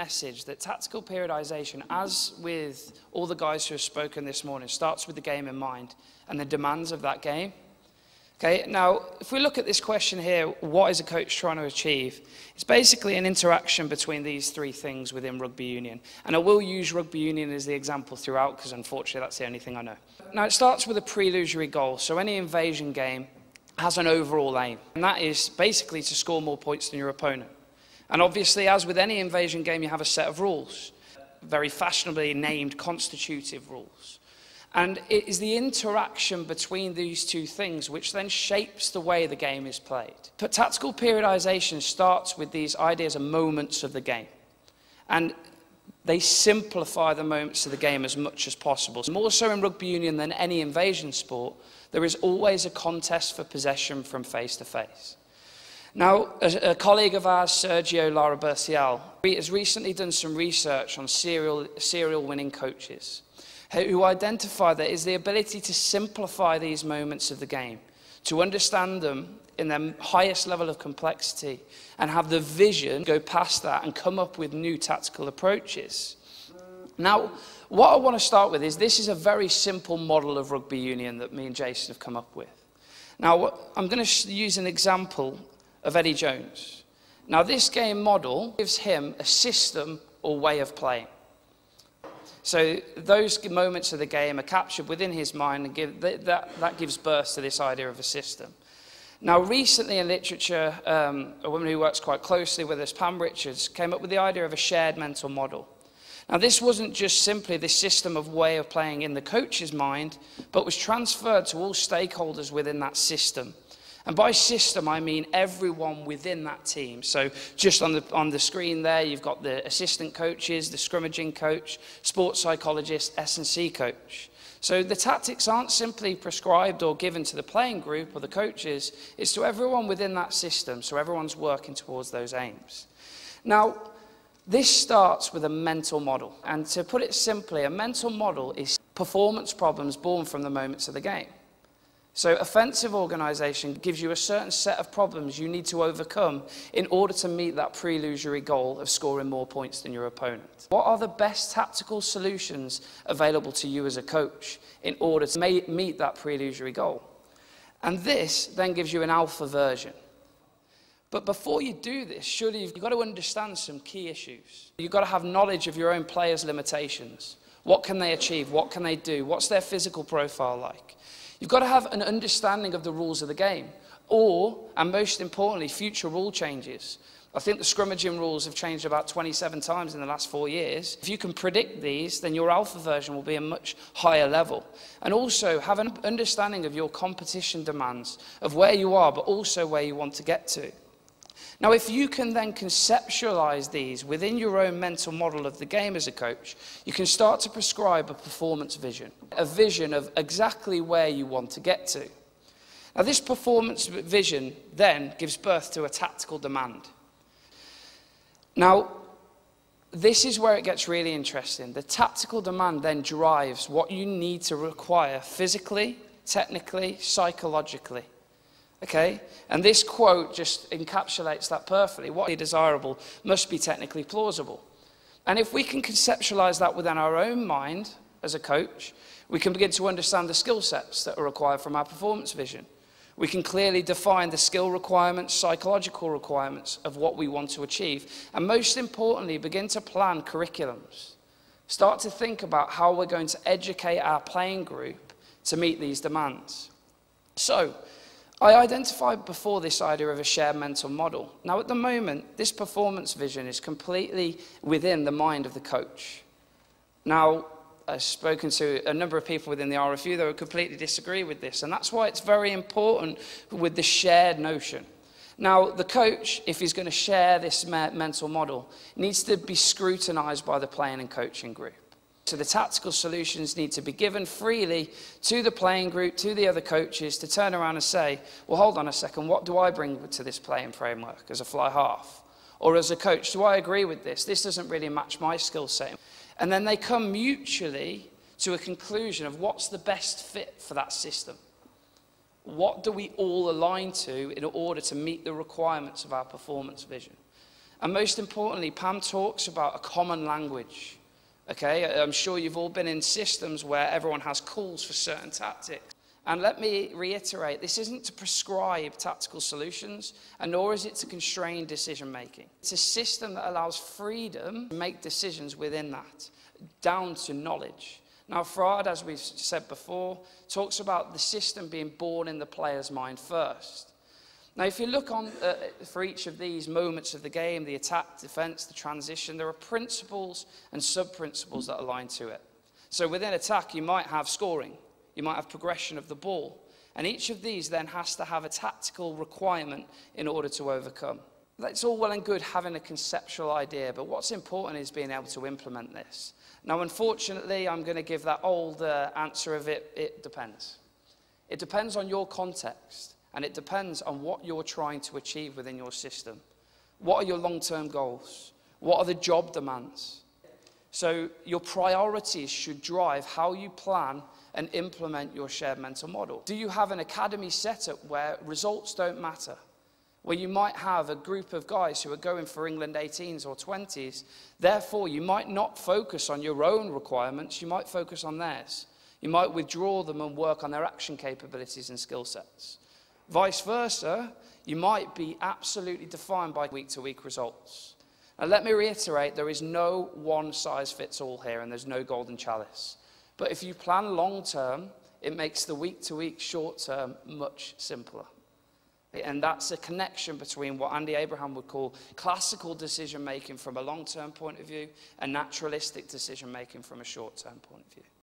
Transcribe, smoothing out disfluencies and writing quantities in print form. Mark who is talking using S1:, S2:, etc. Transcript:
S1: message that tactical periodization, as with all the guys who have spoken this morning, starts with the game in mind and the demands of that game. Okay, now, if we look at this question here, what is a coach trying to achieve? It's basically an interaction between these three things within rugby union. And I will use rugby union as the example throughout, because unfortunately that's the only thing I know. Now, it starts with a pre-illusory goal. So any invasion game has an overall aim, and that is basically to score more points than your opponent. And obviously, as with any invasion game, you have a set of rules, very fashionably named constitutive rules. And it is the interaction between these two things which then shapes the way the game is played. But tactical periodization starts with these ideas of moments of the game. And they simplify the moments of the game as much as possible. More so in rugby union than any invasion sport, there is always a contest for possession from face to face. Now, a colleague of ours, Sergio Larabercial, has recently done some research on serial winning coaches, who identify that is the ability to simplify these moments of the game, to understand them in their highest level of complexity, and have the vision go past that and come up with new tactical approaches. Now, what I want to start with is this is a very simple model of rugby union that me and Jason have come up with. Now, I'm going to use an example of Eddie Jones. Now, this game model gives him a system or way of playing. So those moments of the game are captured within his mind, and that gives birth to this idea of a system. Now, recently in literature, a woman who works quite closely with us, Pam Richards, came up with the idea of a shared mental model. Now, this wasn't just simply this system of way of playing in the coach's mind, but was transferred to all stakeholders within that system. And by system, I mean everyone within that team. So just on the screen there, you've got the assistant coaches, the scrummaging coach, sports psychologist, S&C coach. So the tactics aren't simply prescribed or given to the playing group or the coaches, it's to everyone within that system, so everyone's working towards those aims. Now, this starts with a mental model. And to put it simply, a mental model is performance problems born from the moments of the game. So offensive organisation gives you a certain set of problems you need to overcome in order to meet that pre-illusory goal of scoring more points than your opponent. What are the best tactical solutions available to you as a coach in order to meet that pre-illusory goal? And this then gives you an alpha version. But before you do this, surely you've got to understand some key issues. You've got to have knowledge of your own players' limitations. What can they achieve? What can they do? What's their physical profile like? You've got to have an understanding of the rules of the game, and most importantly, future rule changes. I think the scrummaging rules have changed about 27 times in the last 4 years. If you can predict these, then your alpha version will be a much higher level. And also have an understanding of your competition demands, of where you are, but also where you want to get to. Now, if you can then conceptualize these within your own mental model of the game as a coach, you can start to prescribe a performance vision, a vision of exactly where you want to get to. Now, this performance vision then gives birth to a tactical demand. Now, this is where it gets really interesting. The tactical demand then drives what you need to require physically, technically, psychologically. Okay? And this quote just encapsulates that perfectly. What is desirable must be technically plausible. And if we can conceptualize that within our own mind as a coach, we can begin to understand the skill sets that are required from our performance vision. We can clearly define the skill requirements, psychological requirements of what we want to achieve. And most importantly, begin to plan curriculums. Start to think about how we're going to educate our playing group to meet these demands. So, I identified before this idea of a shared mental model. Now, at the moment, this performance vision is completely within the mind of the coach. Now, I've spoken to a number of people within the RFU that would completely disagree with this, and that's why it's very important with the shared notion. Now, the coach, if he's going to share this mental model, needs to be scrutinized by the playing and coaching group. So the tactical solutions need to be given freely to the playing group, to the other coaches, to turn around and say, well, hold on a second, what do I bring to this playing framework as a fly half? Or as a coach, do I agree with this? This doesn't really match my skill set. And then they come mutually to a conclusion of what's the best fit for that system. What do we all align to in order to meet the requirements of our performance vision? And most importantly, Pam talks about a common language. Okay, I'm sure you've all been in systems where everyone has calls for certain tactics. And let me reiterate, this isn't to prescribe tactical solutions, and nor is it to constrain decision making. It's a system that allows freedom to make decisions within that, down to knowledge. Now, Freud, as we've said before, talks about the system being born in the player's mind first. Now, if you look on for each of these moments of the game, the attack, defense, the transition, there are principles and sub-principles that align to it. So within attack, you might have scoring. You might have progression of the ball. And each of these then has to have a tactical requirement in order to overcome. It's all well and good having a conceptual idea, but what's important is being able to implement this. Now, unfortunately, I'm going to give that old answer of it depends. It depends on your context, and it depends on what you're trying to achieve within your system. What are your long-term goals? What are the job demands? So your priorities should drive how you plan and implement your shared mental model. Do you have an academy setup where results don't matter? Where you might have a group of guys who are going for England 18s or 20s, therefore you might not focus on your own requirements, you might focus on theirs. You might withdraw them and work on their action capabilities and skill sets. Vice versa, you might be absolutely defined by week-to-week results. Now let me reiterate, there is no one-size-fits-all here, and there's no golden chalice. But if you plan long-term, it makes the week-to-week short-term much simpler. And that's a connection between what Andy Abraham would call classical decision-making from a long-term point of view and naturalistic decision-making from a short-term point of view.